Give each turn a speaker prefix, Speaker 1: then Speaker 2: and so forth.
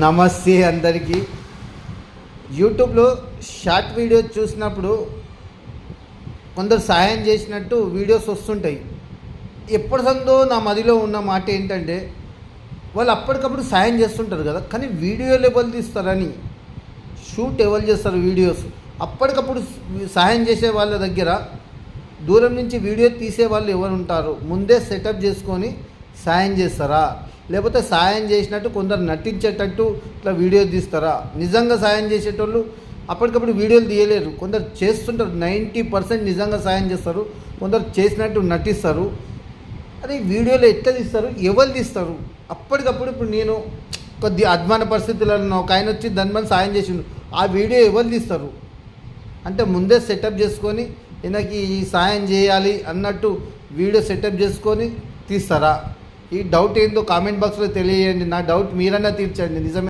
Speaker 1: నమస్తే అందరికీ. యూట్యూబ్లో షార్ట్ వీడియోస్ చూసినప్పుడు కొందరు సాయం చేసినట్టు వీడియోస్ వస్తుంటాయి. ఎప్పటిదో నా మదిలో ఉన్న మాట ఏంటంటే, వాళ్ళు అప్పటికప్పుడు సాయం చేస్తుంటారు కదా, కానీ వీడియోలు ఎవరు తీస్తారని, షూట్ ఎవరు చేస్తారు వీడియోస్. అప్పటికప్పుడు సాయం చేసే వాళ్ళ దగ్గర దూరం నుంచి వీడియో తీసే వాళ్ళు ఎవరు ఉంటారు? ముందే సెటప్ చేసుకొని సాయం చేస్తారా, లేకపోతే సాయం చేసినట్టు కొందరు నటించేటట్టు ఇట్లా వీడియో తీస్తారా? నిజంగా సాయం చేసేటోళ్ళు అప్పటికప్పుడు వీడియోలు తీయలేరు. కొందరు చేస్తుంటారు, 90% నిజంగా సాయం చేస్తారు, కొందరు చేసినట్టు నటిస్తారు. అది వీడియోలో ఎట్లా తీస్తారు, ఎవరు తీస్తారు? అప్పటికప్పుడు ఇప్పుడు నేను కొద్ది అధ్వాన పరిస్థితులలో ఒక ఆయన వచ్చి దాని సాయం చేసిండు, ఆ వీడియో ఎవరు తీస్తారు? అంటే ముందే సెటప్ చేసుకొని ఈయనకి ఈ సాయం చేయాలి అన్నట్టు వీడియో సెటప్ చేసుకొని తీస్తారా? ఈ డౌట్ ఏందో కామెంట్ బాక్స్లో తెలియజేయండి. నా డౌట్ మీరన్నా తీర్చండి. నిజమే.